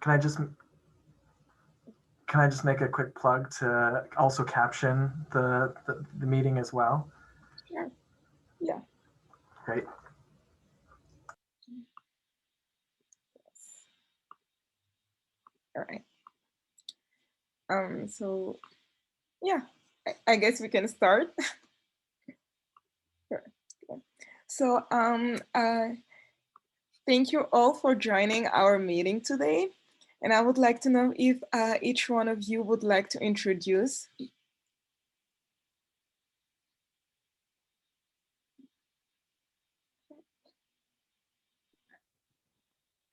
Can I just make a quick plug to also caption the meeting as well? Sure. Yeah. Great. All right. So yeah, I guess we can start. Sure. So thank you all for joining our meeting today. And I would like to know if each one of you would like to introduce.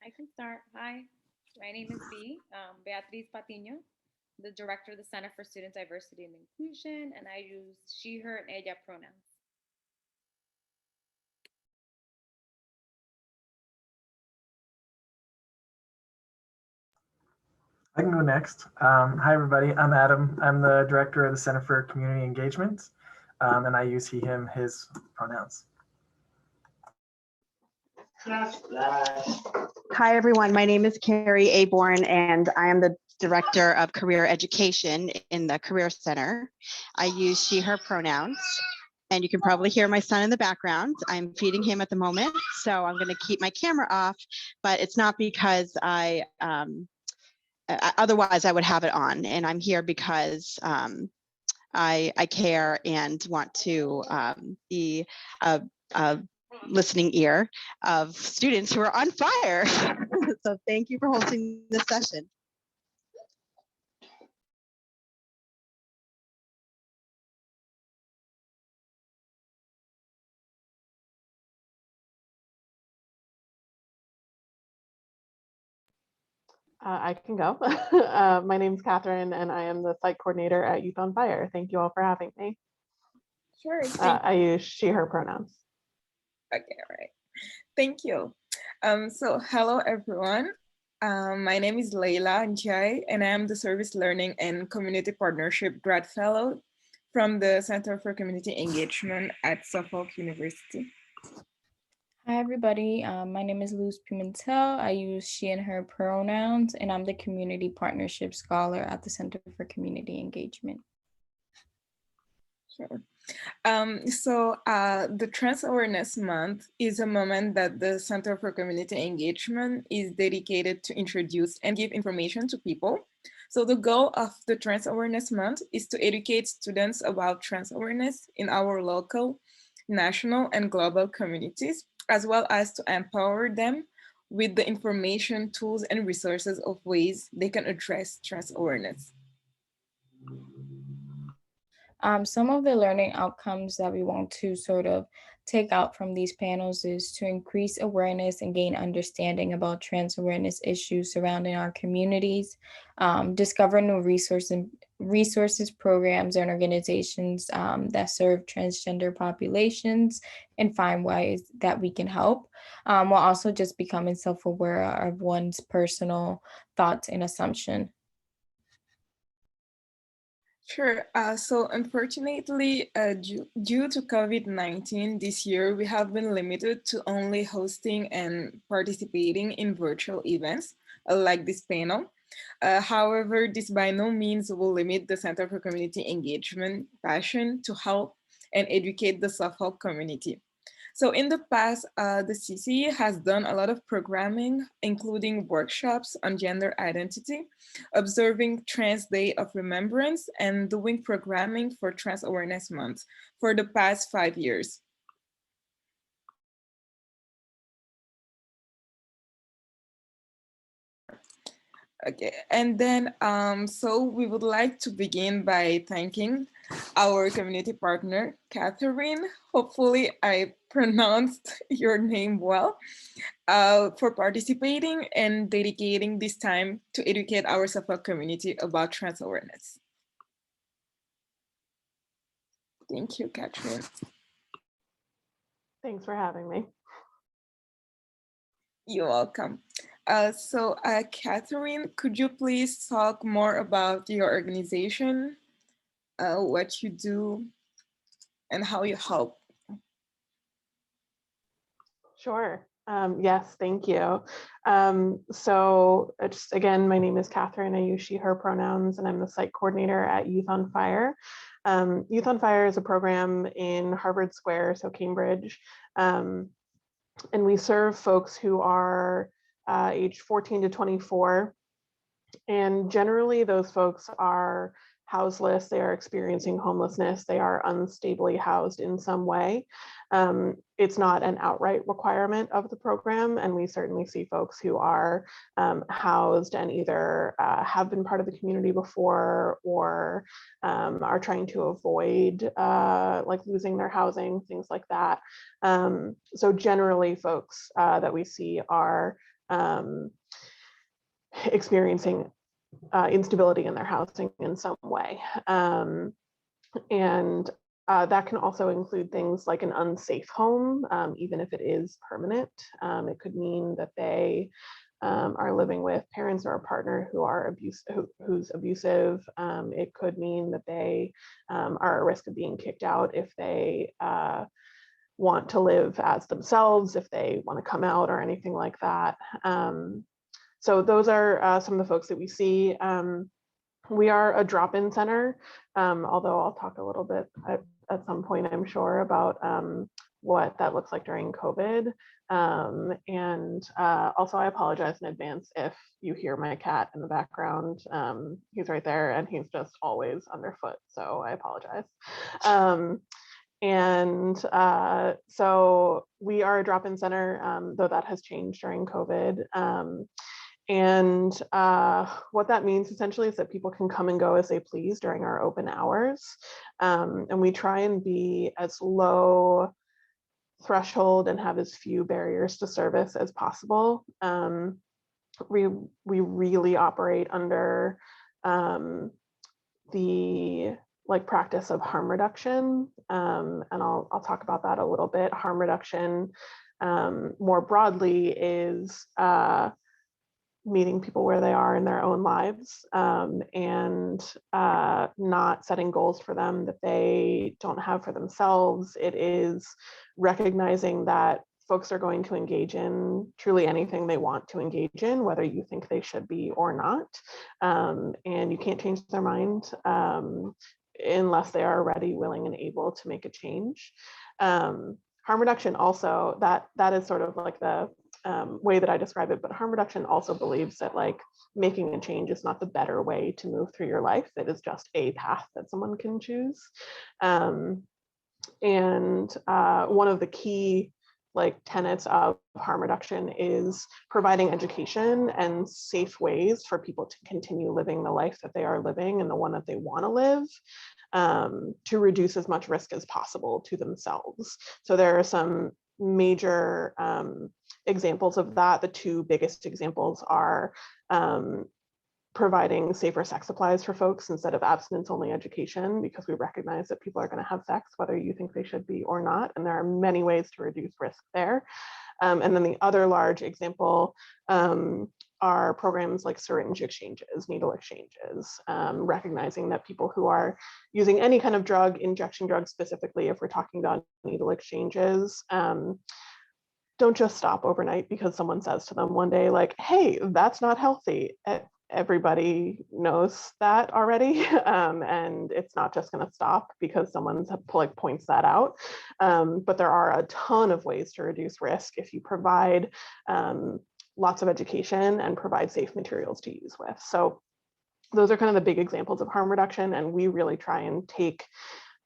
I can start. Hi, my name is Beatriz Patiño, the director of the Center for Student Diversity and Inclusion, and I use she, her, and ella pronouns. I can go next. Hi, everybody. I'm Adam. I'm the director of the Center for Community Engagement, and I use he, him, his pronouns. Hi, everyone. My name is Carrie Aborn, and I am the Director of Career Education in the Career Center. I use she, her pronouns, and you can probably hear my son in the background. I'm feeding him at the moment, so I'm going to keep my camera off, but it's not because otherwise I would have it on, and I'm here because I care and want to be a listening ear of students who are on fire. So thank you for hosting this session. I can go. My name is Catherine, and I am the site coordinator at Youth on Fire. Thank you all for having me. Sure. I use she, her pronouns. Okay, all right. Thank you. So hello, everyone. My name is Leila Njai, and I am the Service Learning and Community Partnership Grad Fellow from the Center for Community Engagement at Suffolk University. Hi, everybody. My name is Luz Pimentel. I use she and her pronouns, and I'm the Community Partnership Scholar at the Center for Community Engagement. Sure. The Trans Awareness Month is a moment that the Center for Community Engagement is dedicated to introduce and give information to people. So the goal of the Trans Awareness Month is to educate students about trans awareness in our local, national, and global communities, as well as to empower them with the information, tools, and resources of ways they can address trans awareness. Some of the learning outcomes that we want to sort of take out from these panels is to increase awareness and gain understanding about trans awareness issues surrounding our communities, discover new resources, programs, and organizations that serve transgender populations, and find ways that we can help, while also just becoming self-aware of one's personal thoughts and assumption. Sure. So unfortunately, due to COVID-19 this year, we have been limited to only hosting and participating in virtual events like this panel. However, this by no means will limit the Center for Community Engagement passion to help and educate the Suffolk community. So in the past, the CCE has done a lot of programming, including workshops on gender identity, observing Trans Day of Remembrance, and doing programming for Trans Awareness Month for the past 5 years. Okay, and then so we would like to begin by thanking our community partner, Catherine. Hopefully I pronounced your name well, for participating and dedicating this time to educate our Suffolk community about trans awareness. Thank you, Catherine. Thanks for having me. You're welcome. Catherine, could you please talk more about your organization, what you do, and how you help? Sure. Yes, thank you. So just again, my name is Catherine. I use she, her pronouns, and I'm the site coordinator at Youth on Fire. Youth on Fire is a program in Harvard Square, so Cambridge. And we serve folks who are aged 14 to 24. And generally those folks are houseless, they are experiencing homelessness, they are unstably housed in some way. It's not an outright requirement of the program, and we certainly see folks who are housed and either have been part of the community before or are trying to avoid like losing their housing, things like that. So generally folks that we see are experiencing instability in their housing in some way. And that can also include things like an unsafe home, even if it is permanent. It could mean that they are living with parents or a partner who are who's abusive. It could mean that they are at risk of being kicked out if they want to live as themselves, if they want to come out or anything like that. So those are some of the folks that we see. We are a drop-in center, although I'll talk a little bit at some point, I'm sure, about what that looks like during COVID. And also I apologize in advance if you hear my cat in the background. He's right there and he's just always underfoot, so I apologize. So we are a drop-in center, though that has changed during COVID. And what that means essentially is that people can come and go as they please during our open hours. And we try and be as low threshold and have as few barriers to service as possible. We really operate under the practice of harm reduction. And I'll talk about that a little bit. Harm reduction more broadly is meeting people where they are in their own lives, and not setting goals for them that they don't have for themselves. It is recognizing that folks are going to engage in truly anything they want to engage in, whether you think they should be or not. And you can't change their mind unless they are ready, willing, and able to make a change. Harm reduction also, that is sort of like the way that I describe it, but harm reduction also believes that making a change is not the better way to move through your life. It is just a path that someone can choose. And one of the key tenets of harm reduction is providing education and safe ways for people to continue living the life that they are living and the one that they want to live, to reduce as much risk as possible to themselves. So there are some major examples of that. The two biggest examples are providing safer sex supplies for folks instead of abstinence-only education, because we recognize that people are going to have sex whether you think they should be or not, and there are many ways to reduce risk there. And then the other large example are programs like syringe exchanges, needle exchanges, recognizing that people who are using any kind of drug, injection drugs specifically, if we're talking about needle exchanges, don't just stop overnight because someone says to them one day, hey, that's not healthy. Everybody knows that already, and it's not just going to stop because someone points that out. But there are a ton of ways to reduce risk if you provide lots of education and provide safe materials to use with. So those are kind of the big examples of harm reduction, and we really try and take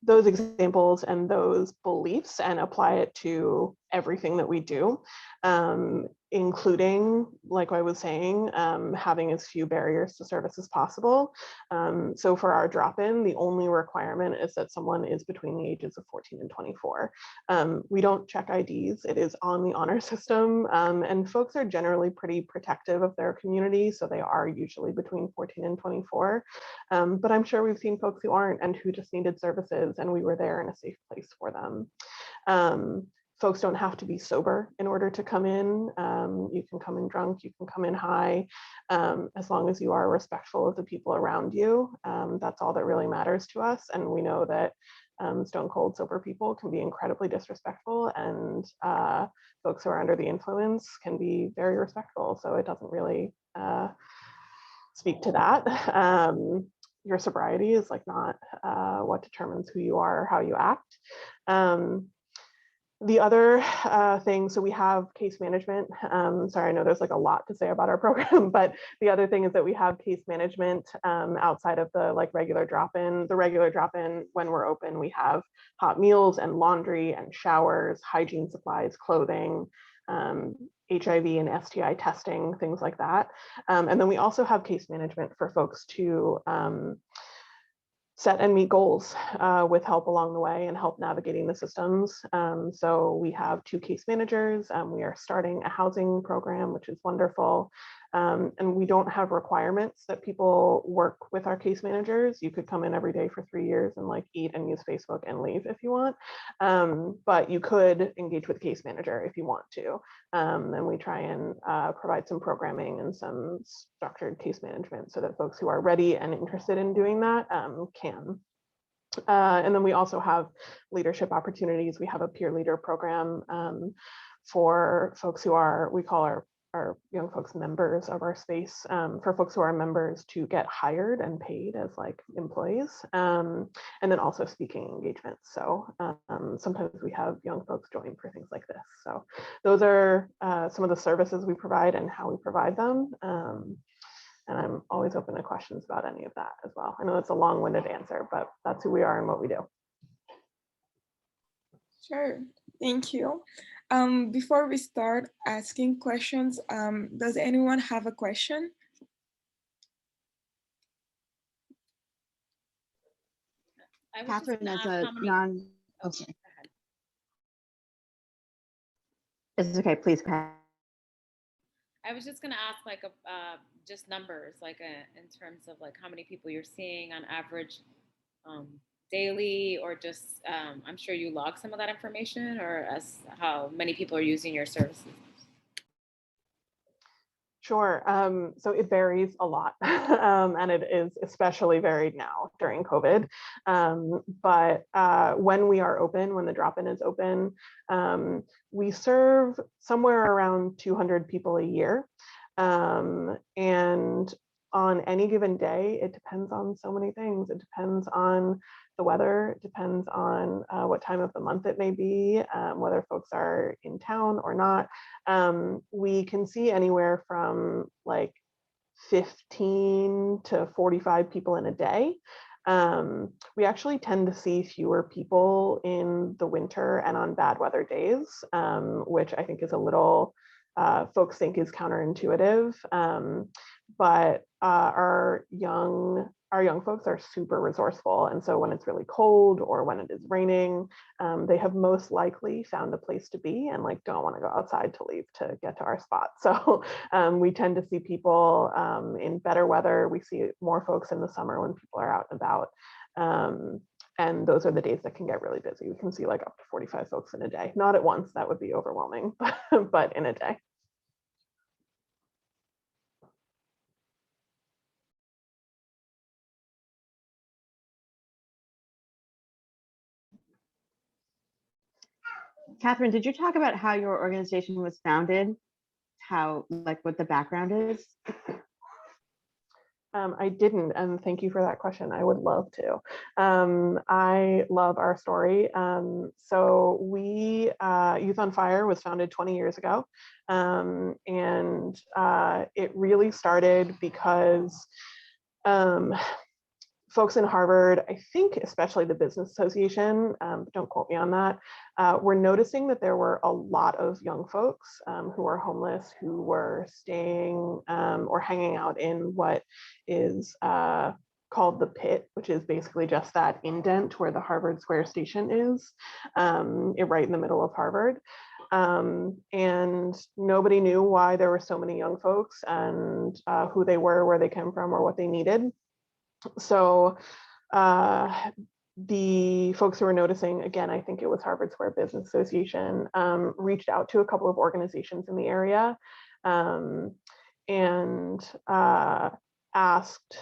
those examples and those beliefs and apply it to everything that we do, including, like I was saying, having as few barriers to service as possible. So for our drop-in, the only requirement is that someone is between the ages of 14 and 24. We don't check IDs, it is on the honor system, and folks are generally pretty protective of their community, so they are usually between 14 and 24. But I'm sure we've seen folks who aren't and who just needed services, and we were there in a safe place for them. Folks don't have to be sober in order to come in. You can come in drunk, you can come in high, as long as you are respectful of the people around you. That's all that really matters to us. And we know that stone cold sober people can be incredibly disrespectful, and folks who are under the influence can be very respectful. So it doesn't really speak to that. Your sobriety is like not what determines who you are or how you act. The other thing, so we have case management. Sorry, I know there's like a lot to say about our program, but the other thing is that we have case management outside of the like regular drop-in. The regular drop-in, when we're open, we have hot meals and laundry and showers, hygiene supplies, clothing, HIV and STI testing, things like that. And then we also have case management for folks to set and meet goals with help along the way and help navigating the systems. So we have 2 case managers. We are starting a housing program, which is wonderful. And we don't have requirements that people work with our case managers. You could come in every day for 3 years and like eat and use Facebook and leave if you want. But you could engage with a case manager if you want to. And we try and provide some programming and some structured case management so that folks who are ready and interested in doing that can. And then we also have leadership opportunities. We have a peer leader program for folks who are, we call our young folks members of our space, for folks who are members to get hired and paid as like employees, and then also speaking engagements. So sometimes we have young folks join for things like this. So those are some of the services we provide and how we provide them. And I'm always open to questions about any of that as well. I know it's a long-winded answer, but that's who we are and what we do. Sure, thank you. Before we start asking questions, does anyone have a question? Catherine, as a non, oh, sorry. It's okay, please, Pat. I was just going to ask like just numbers, like in terms of like how many people you're seeing on average daily, or just I'm sure you log some of that information, or as how many people are using your services. Sure. So it varies a lot, and it is especially varied now during COVID. But when we are open, when the drop-in is open, we serve somewhere around 200 people a year. And on any given day, it depends on so many things. It depends on the weather, it depends on what time of the month it may be, whether folks are in town or not. We can see anywhere from like 15 to 45 people in a day. We actually tend to see fewer people in the winter and on bad weather days, which I think is a little, folks think is counterintuitive. But our young folks are super resourceful. And so when it's really cold or when it is raining, they have most likely found a place to be and like don't want to go outside to leave to get to our spot. So we tend to see people in better weather. We see more folks in the summer when people are out and about. And those are the days that can get really busy. We can see like up to 45 folks in a day. Not at once, that would be overwhelming, but in a day. Catherine, did you talk about how your organization was founded? How, like, what the background is? I didn't, and thank you for that question. I would love to. I love our story. So we, Youth on Fire was founded 20 years ago, and it really started because folks in Harvard, I think especially the Business Association, don't quote me on that, were noticing that there were a lot of young folks who were homeless, who were staying or hanging out in what is called the Pit, which is basically just that indent where the Harvard Square station is, right in the middle of Harvard. And nobody knew why there were so many young folks and who they were, where they came from, or what they needed. So the folks who were noticing, again, I think it was Harvard Square Business Association, reached out to a couple of organizations in the area and asked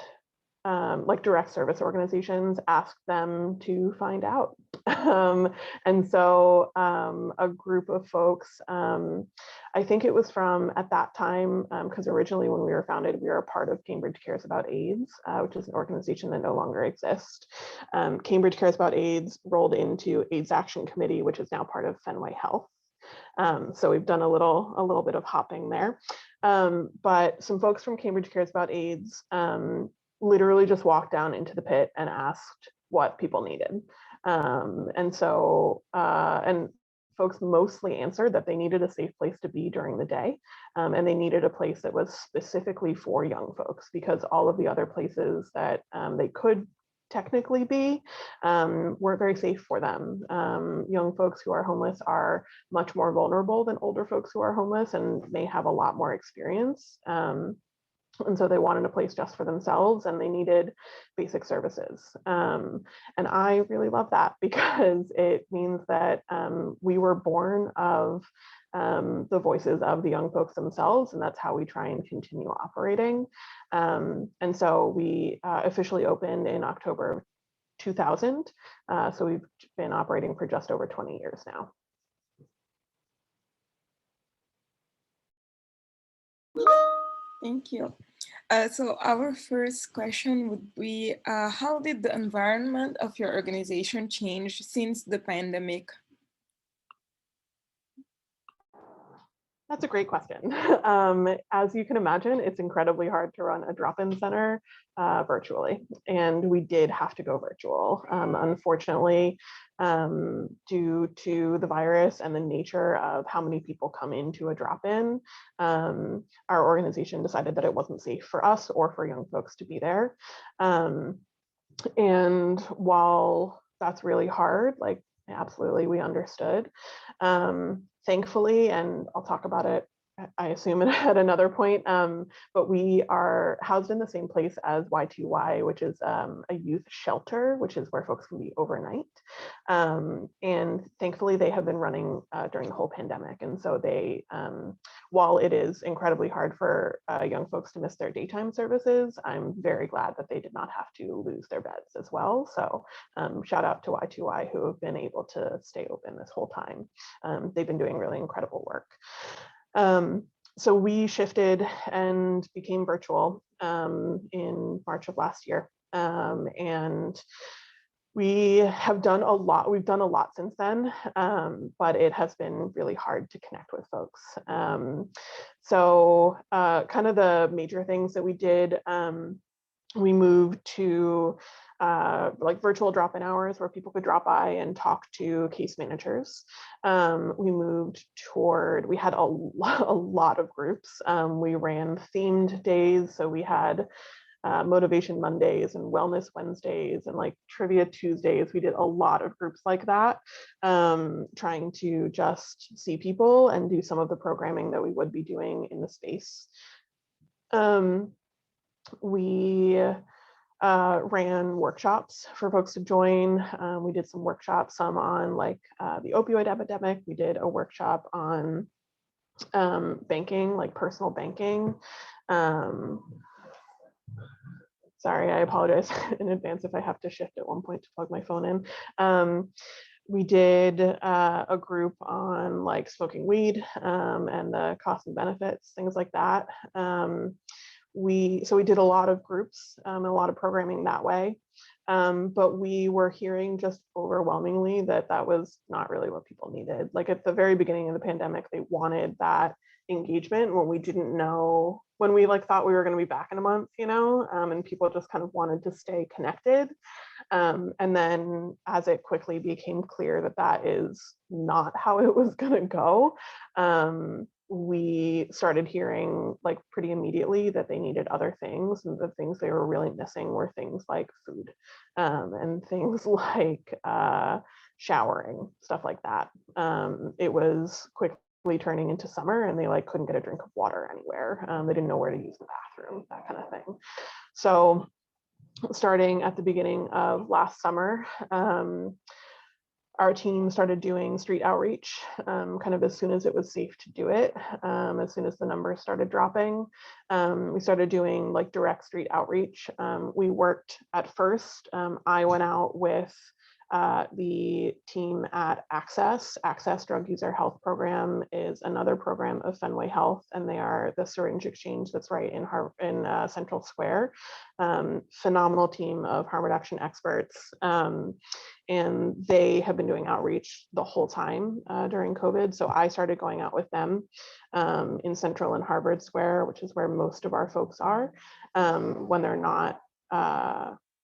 like direct service organizations asked them to find out. And so a group of folks, I think it was from at that time, because originally when we were founded, we were a part of Cambridge Cares About AIDS, which is an organization that no longer exists. Cambridge Cares About AIDS rolled into AIDS Action Committee, which is now part of Fenway Health. So we've done a little bit of hopping there. But some folks from Cambridge Cares About AIDS literally just walked down into the pit and asked what people needed. And folks mostly answered that they needed a safe place to be during the day. And they needed a place that was specifically for young folks, because all of the other places that they could technically be weren't very safe for them. Young folks who are homeless are much more vulnerable than older folks who are homeless and may have a lot more experience. And so they wanted a place just for themselves, and they needed basic services. And I really love that, because it means that we were born of the voices of the young folks themselves, and that's how we try and continue operating. And so we officially opened in October of 2000. So we've been operating for just over 20 years now. Thank you. So our first question would be, how did the environment of your organization change since the pandemic? That's a great question. As you can imagine, it's incredibly hard to run a drop-in center virtually, and we did have to go virtual. Unfortunately, due to the virus and the nature of how many people come into a drop-in, our organization decided that it wasn't safe for us or for young folks to be there. And while that's really hard, like, absolutely, we understood. Thankfully, and I'll talk about it, I assume, at another point, but we are housed in the same place as Y2Y, which is a youth shelter, which is where folks can be overnight. And thankfully, they have been running during the whole pandemic. And so they, while it is incredibly hard for young folks to miss their daytime services, I'm very glad that they did not have to lose their beds as well. So shout out to Y2Y, who have been able to stay open this whole time. They've been doing really incredible work. So we shifted and became virtual in March of last year. And we have done a lot. We've done a lot since then, but it has been really hard to connect with folks. So kind of the major things that we did, we moved to like virtual drop-in hours where people could drop by and talk to case managers. We moved toward, we had a lot of groups. We ran themed days. So we had Motivation Mondays and Wellness Wednesdays and like Trivia Tuesdays. We did a lot of groups like that, trying to just see people and do some of the programming that we would be doing in the space. We ran workshops for folks to join. We did some workshops, some on like the opioid epidemic. We did a workshop on banking, like personal banking. Sorry, I apologize in advance if I have to shift at one point to plug my phone in. We did a group on like smoking weed and the costs and benefits, things like that. So we did a lot of groups and a lot of programming that way. But we were hearing just overwhelmingly that that was not really what people needed. Like at the very beginning of the pandemic, they wanted that engagement when we didn't know, when we like thought we were going to be back in a month, you know, and people just kind of wanted to stay connected. And then as it quickly became clear that that is not how it was going to go, we started hearing like pretty immediately that they needed other things, and the things they were really missing were things like food and things like showering, stuff like that. It was quickly turning into summer and they like couldn't get a drink of water anywhere. They didn't know where to use the bathroom, that kind of thing. So starting at the beginning of last summer, our team started doing street outreach kind of as soon as it was safe to do it. As soon as the numbers started dropping, we started doing like direct street outreach. We worked at first, I went out with the team at Access. Access Drug User Health Program is another program of Fenway Health, and they are the syringe exchange that's right in Central Square. Phenomenal team of harm reduction experts. And they have been doing outreach the whole time during COVID. So I started going out with them in Central and Harvard Square, which is where most of our folks are when they're not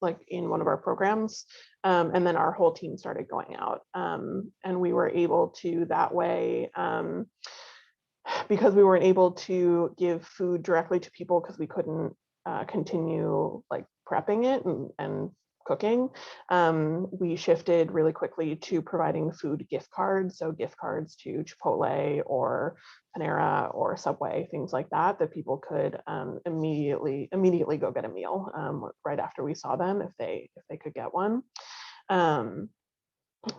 like in one of our programs. And then our whole team started going out. And we were able to that way, because we weren't able to give food directly to people because we couldn't continue like prepping it and cooking, we shifted really quickly to providing food gift cards. So gift cards to Chipotle or Panera or Subway, things like that, that people could immediately go get a meal right after we saw them if they could get one. And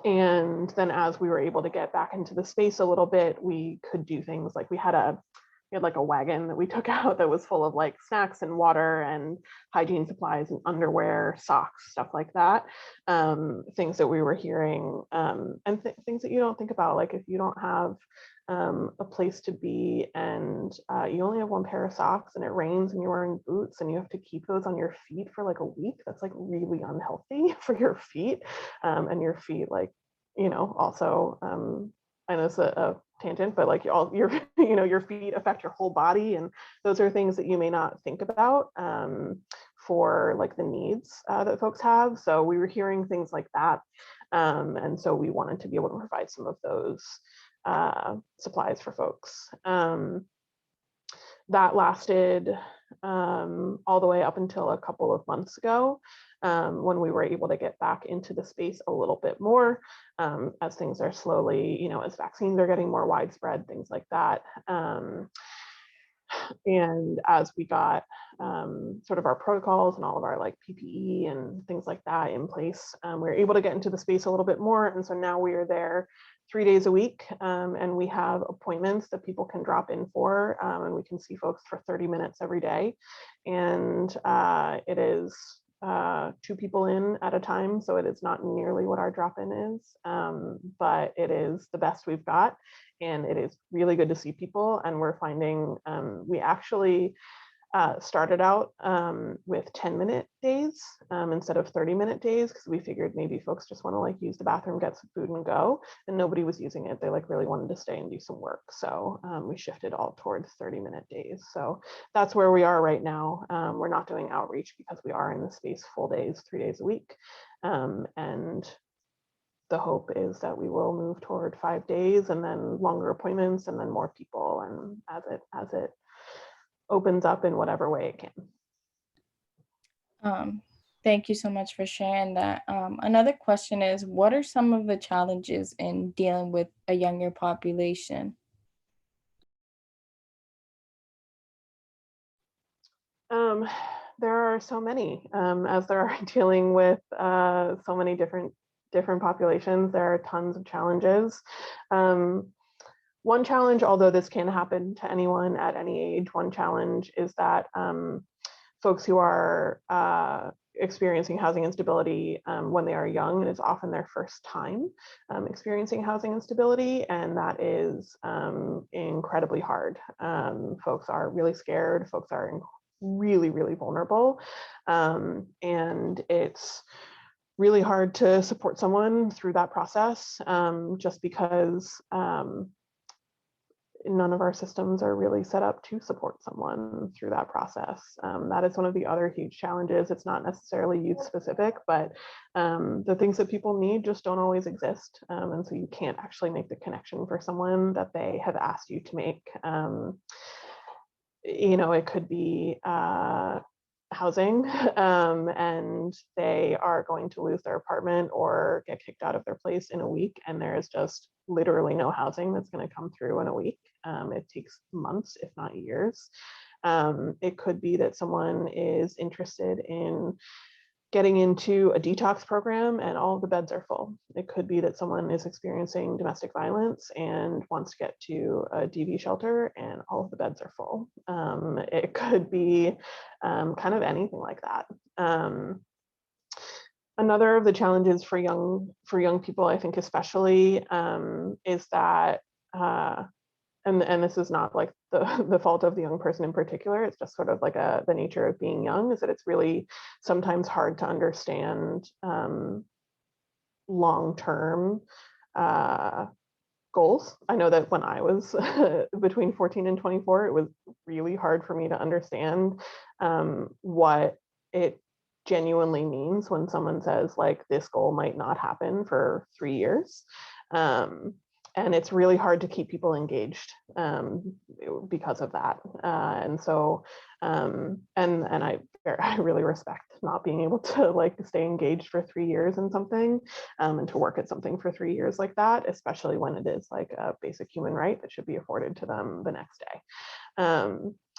then as we were able to get back into the space a little bit, we could do things like we had like a wagon that we took out that was full of like snacks and water and hygiene supplies and underwear, socks, stuff like that. Things that we were hearing and things that you don't think about, like if you don't have a place to be and you only have one pair of socks and it rains and you're wearing boots and you have to keep those on your feet for like a week, that's like really unhealthy for your feet. And your feet, like, you know, also I know it's a tangent, but like all your your feet affect your whole body, and those are things that you may not think about for like the needs that folks have. So we were hearing things like that, and so we wanted to be able to provide some of those supplies for folks. That lasted all the way up until a couple of months ago, when we were able to get back into the space a little bit more, as things are slowly, as vaccines are getting more widespread, things like that. And as we got sort of our protocols and all of our like PPE and things like that in place, we were able to get into the space a little bit more. And so now we are there 3 days a week, and we have appointments that people can drop in for, and we can see folks for 30 minutes every day. And it is 2 people in at a time, so it is not nearly what our drop-in is, but it is the best we've got, and it is really good to see people. And we're finding we actually started out with 10-minute days instead of 30-minute days, because we figured maybe folks just want to like use the bathroom, get some food and go, and nobody was using it. They like really wanted to stay and do some work. So we shifted all towards 30-minute days. So that's where we are right now. We're not doing outreach because we are in the space full days, 3 days a week. And the hope is that we will move toward 5 days and then longer appointments and then more people, and as it opens up in whatever way it can. Thank you so much for sharing that. Another question is, what are some of the challenges in dealing with a younger population? There are so many, as there are dealing with so many different populations. There are tons of challenges. One challenge, although this can happen to anyone at any age, one challenge is that folks who are experiencing housing instability when they are young, it is often their first time experiencing housing instability, and that is incredibly hard. Folks are really scared, folks are really, really vulnerable, and it's really hard to support someone through that process, just because none of our systems are really set up to support someone through that process. That is one of the other huge challenges. It's not necessarily youth specific, but the things that people need just don't always exist. And so you can't actually make the connection for someone that they have asked you to make. It could be housing, and they are going to lose their apartment or get kicked out of their place in a week, and there is just literally no housing that's going to come through in a week. It takes months, if not years. It could be that someone is interested in getting into a detox program and all of the beds are full. It could be that someone is experiencing domestic violence and wants to get to a DV shelter and all of the beds are full. It could be kind of anything like that. Another of the challenges for young people, I think especially, is that, and this is not like the fault of the young person in particular, it's just sort of like the nature of being young, is that it's really sometimes hard to understand long-term goals. I know that when I was between 14 and 24, it was really hard for me to understand what it genuinely means when someone says like this goal might not happen for 3 years. And it's really hard to keep people engaged because of that. And so, and I really respect not being able to like stay engaged for 3 years in something and to work at something for 3 years like that, especially when it is like a basic human right that should be afforded to them the next day.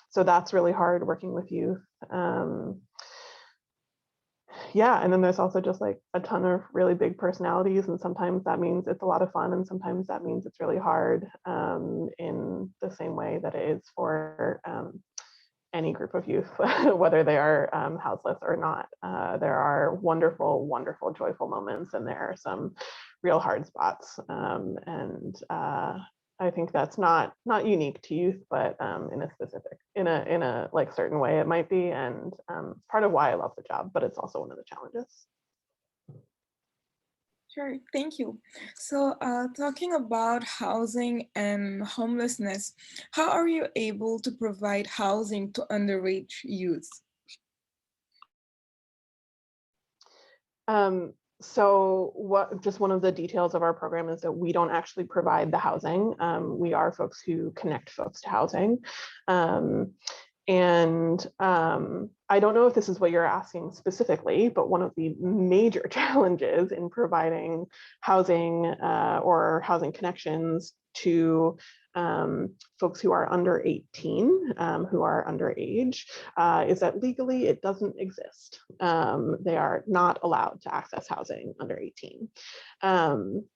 So that's really hard working with youth. Yeah, and then there's also just like a ton of really big personalities, and sometimes that means it's a lot of fun, and sometimes that means it's really hard, in the same way that it is for any group of youth, whether they are houseless or not. There are wonderful, wonderful, joyful moments, and there are some real hard spots. And I think that's not unique to youth, but in a like certain way it might be, and part of why I love the job, but it's also one of the challenges. Sure, thank you. So talking about housing and homelessness, how are you able to provide housing to underage youth? So just one of the details of our program is that we don't actually provide the housing. We are folks who connect folks to housing. And I don't know if this is what you're asking specifically, but one of the major challenges in providing housing or housing connections to folks who are under 18, who are underage, is that legally it doesn't exist. They are not allowed to access housing under 18.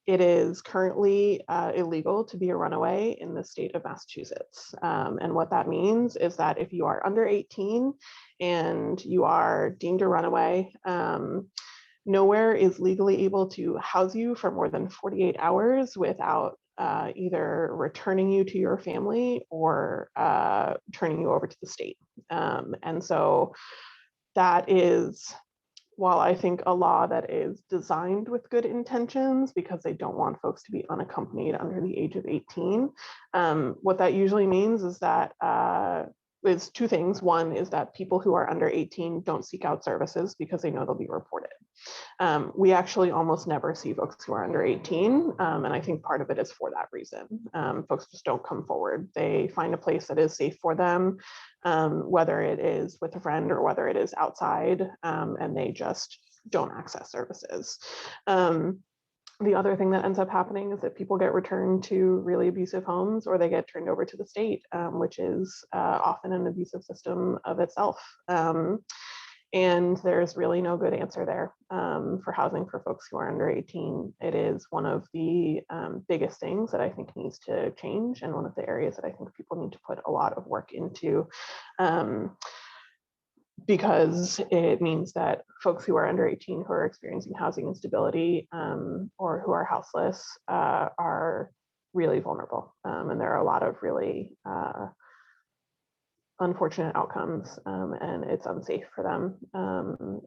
It is currently illegal to be a runaway in the state of Massachusetts. And what that means is that if you are under 18 and you are deemed a runaway, nowhere is legally able to house you for more than 48 hours without either returning you to your family or turning you over to the state. And so that is, while I think a law that is designed with good intentions because they don't want folks to be unaccompanied under the age of 18, what that usually means is that is two things. One is that people who are under 18 don't seek out services because they know they'll be reported. We actually almost never see folks who are under 18, and I think part of it is for that reason. Folks just don't come forward. They find a place that is safe for them, whether it is with a friend or whether it is outside, and they just don't access services. The other thing that ends up happening is that people get returned to really abusive homes, or they get turned over to the state, which is often an abusive system of itself. And there's really no good answer there for housing for folks who are under 18. It is one of the biggest things that I think needs to change, and one of the areas that I think people need to put a lot of work into, because it means that folks who are under 18 who are experiencing housing instability or who are houseless are really vulnerable. And there are a lot of really unfortunate outcomes, and it's unsafe for them.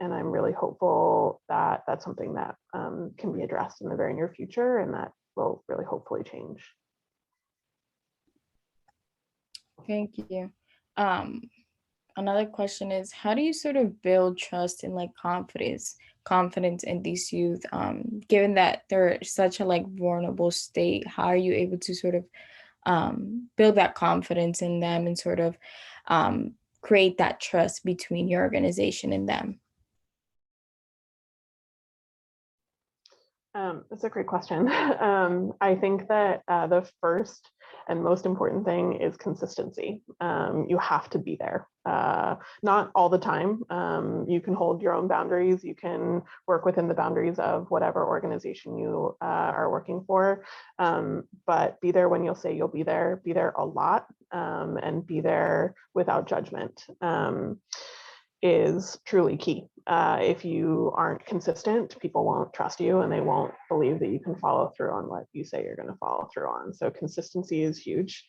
And I'm really hopeful that that's something that can be addressed in the very near future, and that will really hopefully change. Thank you. Another question is, how do you sort of build trust and like confidence in these youth, given that they're such a like vulnerable state? How are you able to sort of build that confidence in them and sort of create that trust between your organization and them? That's a great question. I think that the first and most important thing is consistency. You have to be there. Not all the time. You can hold your own boundaries. You can work within the boundaries of whatever organization you are working for. But be there when you'll say you'll be there. Be there a lot, and be there without judgment. Is truly key. If you aren't consistent, people won't trust you and they won't believe that you can follow through on what you say you're going to follow through on. So consistency is huge.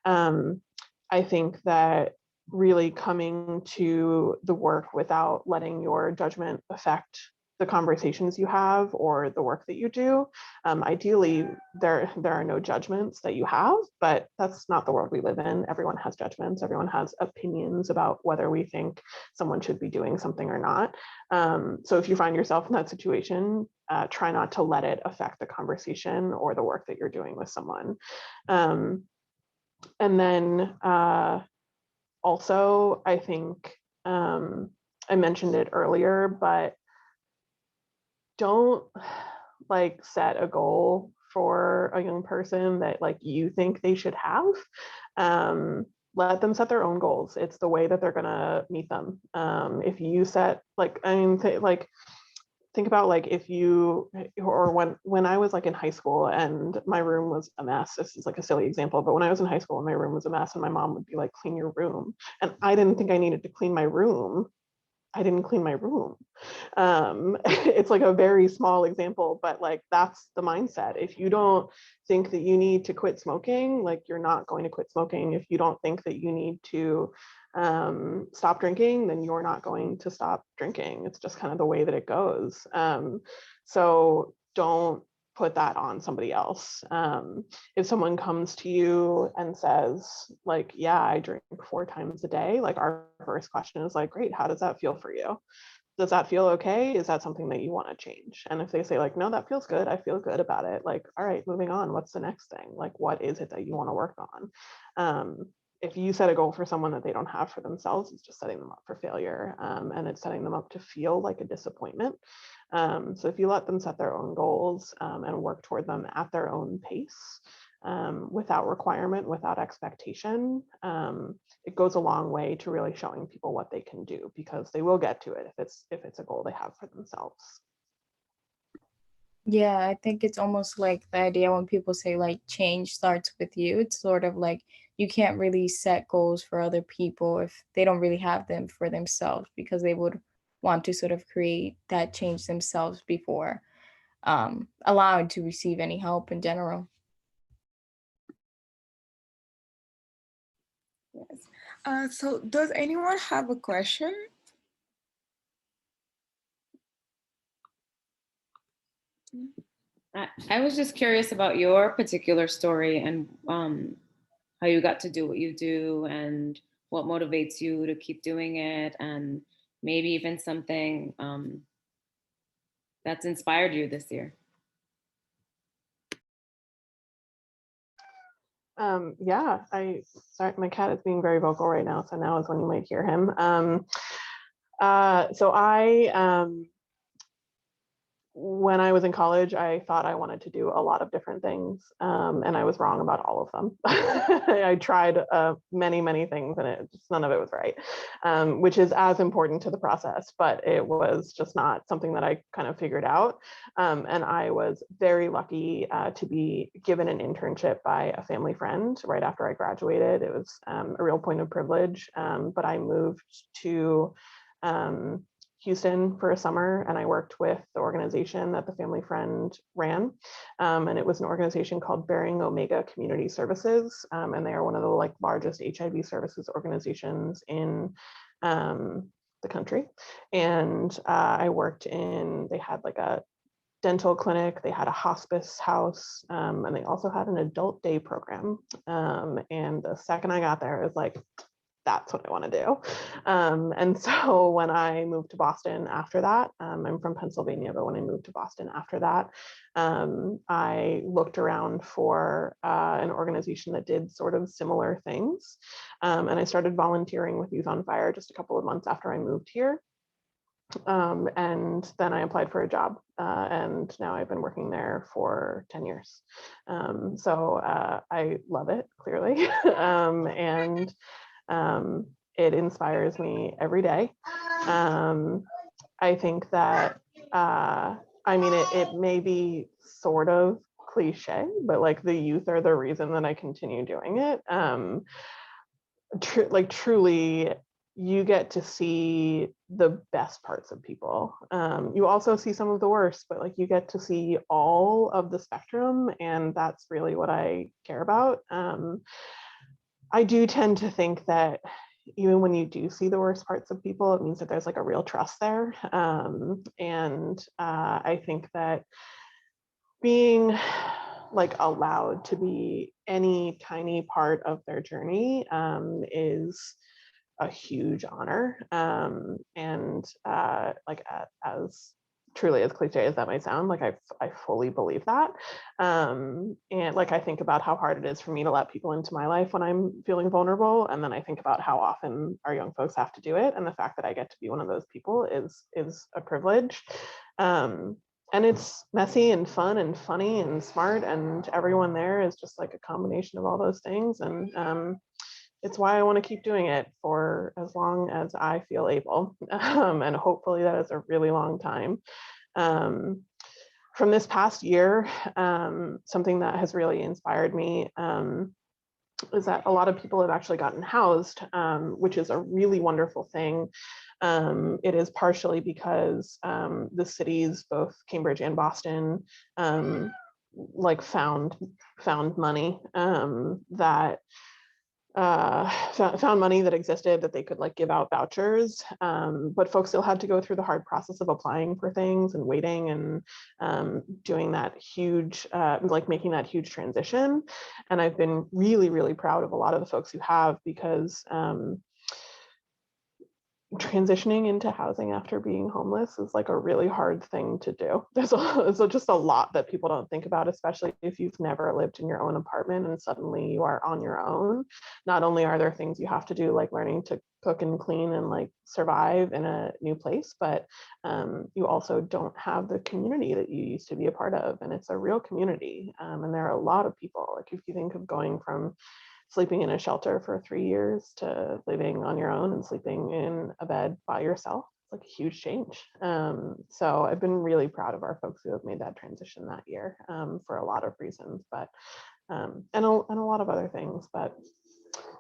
I think that really coming to the work without letting your judgment affect the conversations you have or the work that you do. Ideally, there are no judgments that you have, but that's not the world we live in. Everyone has judgments. Everyone has opinions about whether we think someone should be doing something or not. So if you find yourself in that situation, try not to let it affect the conversation or the work that you're doing with someone. And then also, I think I mentioned it earlier, but don't like set a goal for a young person that like you think they should have. Let them set their own goals. It's the way that they're gonna meet them. If you set like, I mean, think about like if you, or when I was like in high school and my room was a mess. This is like a silly example, but when I was in high school and my room was a mess and my mom would be like, clean your room. And I didn't think I needed to clean my room. I didn't clean my room. It's like a very small example, but like that's the mindset. If you don't think that you need to quit smoking, like you're not going to quit smoking. If you don't think that you need to stop drinking, then you're not going to stop drinking. It's just kind of the way that it goes. So don't put that on somebody else. If someone comes to you and says like, yeah, I drink 4 times a day, like our first question is like, great, how does that feel for you? Does that feel okay? Is that something that you want to change? And if they say like, no, that feels good, I feel good about it, like, all right, moving on, what's the next thing? Like, what is it that you want to work on? If you set a goal for someone that they don't have for themselves, it's just setting them up for failure, and it's setting them up to feel like a disappointment. So if you let them set their own goals and work toward them at their own pace, without requirement, without expectation, it goes a long way to really showing people what they can do, because they will get to it if it's a goal they have for themselves. Yeah, I think it's almost like the idea when people say like change starts with you. It's sort of like you can't really set goals for other people if they don't really have them for themselves, because they would want to sort of create that change themselves before allowing to receive any help in general. Yes. So does anyone have a question? I was just curious about your particular story and how you got to do what you do and what motivates you to keep doing it, and maybe even something that's inspired you this year. Yeah, sorry, my cat is being very vocal right now, so now is when you might hear him. So when I was in college, I thought I wanted to do a lot of different things, and I was wrong about all of them. I tried many things, and none of it was right, which is as important to the process, but it was just not something that I kind of figured out. And I was very lucky to be given an internship by a family friend right after I graduated. It was a real point of privilege, but I moved to Houston for a summer, and I worked with the organization that the family friend ran, and it was an organization called Bearing Omega Community Services, and they are one of the like largest HIV services organizations in the country. And I worked they had like a dental clinic, they had a hospice house, and they also had an adult day program. And the second I got there, it was like, that's what I want to do. And so when I moved to Boston after that, I'm from Pennsylvania, but when I moved to Boston after that, I looked around for an organization that did sort of similar things. And I started volunteering with Youth on Fire just a couple of months after I moved here. And then I applied for a job, and now I've been working there for 10 years. So I love it, clearly, and it inspires me every day. I think that, I mean, it may be sort of cliche, but like the youth are the reason that I continue doing it. Truly, you get to see the best parts of people. You also see some of the worst, but like you get to see all of the spectrum, and that's really what I care about. I do tend to think that even when you do see the worst parts of people, it means that there's like a real trust there. And I think that being like allowed to be any tiny part of their journey is a huge honor. And like as truly as cliche as that might sound, like I fully believe that. And like I think about how hard it is for me to let people into my life when I'm feeling vulnerable, and then I think about how often our young folks have to do it, and the fact that I get to be one of those people is a privilege. And it's messy and fun and funny and smart, and everyone there is just like a combination of all those things. And it's why I want to keep doing it for as long as I feel able. And hopefully that is a really long time. From this past year, something that has really inspired me is that a lot of people have actually gotten housed, which is a really wonderful thing. It is partially because the cities, both Cambridge and Boston, like found money that found money that existed that they could like give out vouchers, but folks still had to go through the hard process of applying for things and waiting and doing that huge, like making that huge transition. And I've been really, really proud of a lot of the folks who have, because transitioning into housing after being homeless is like a really hard thing to do. There's just a lot that people don't think about, especially if you've never lived in your own apartment and suddenly you are on your own. Not only are there things you have to do, like learning to cook and clean and like survive in a new place, but you also don't have the community that you used to be a part of. And it's a real community. And there are a lot of people, like if you think of going from sleeping in a shelter for 3 years to living on your own and sleeping in a bed by yourself, it's like a huge change. So I've been really proud of our folks who have made that transition that year, for a lot of reasons, but and a lot of other things, but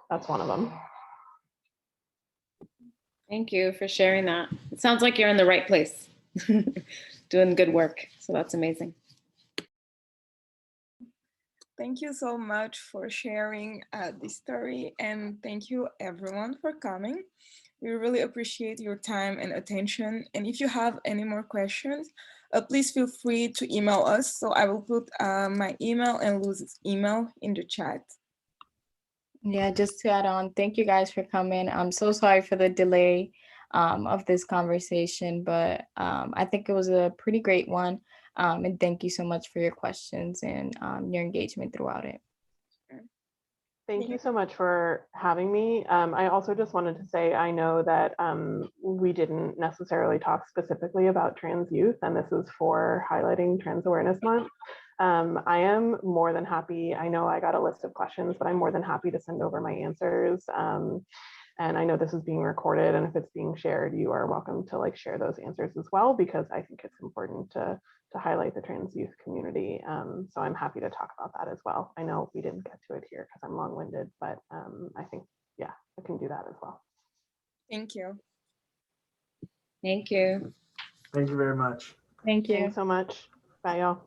that's one of them. Thank you for sharing that. It sounds like you're in the right place, doing good work. So that's amazing. Thank you so much for sharing this story, and thank you everyone for coming. We really appreciate your time and attention. And if you have any more questions, please feel free to email us. So I will put my email and Luz's email in the chat. Yeah, just to add on, thank you guys for coming. I'm so sorry for the delay of this conversation, but I think it was a pretty great one. And thank you so much for your questions and your engagement throughout it. Thank you so much for having me. I also just wanted to say, I know that we didn't necessarily talk specifically about trans youth, and this is for highlighting Trans Awareness Month. I am more than happy. I know I got a list of questions, but I'm more than happy to send over my answers. And I know this is being recorded, and if it's being shared, you are welcome to like share those answers as well, because I think it's important to highlight the trans youth community. So I'm happy to talk about that as well. I know we didn't get to it here because I'm long-winded, but I think, yeah, I can do that as well. Thank you. Thank you. Thank you very much. Thank you. Thanks so much. Bye, y'all.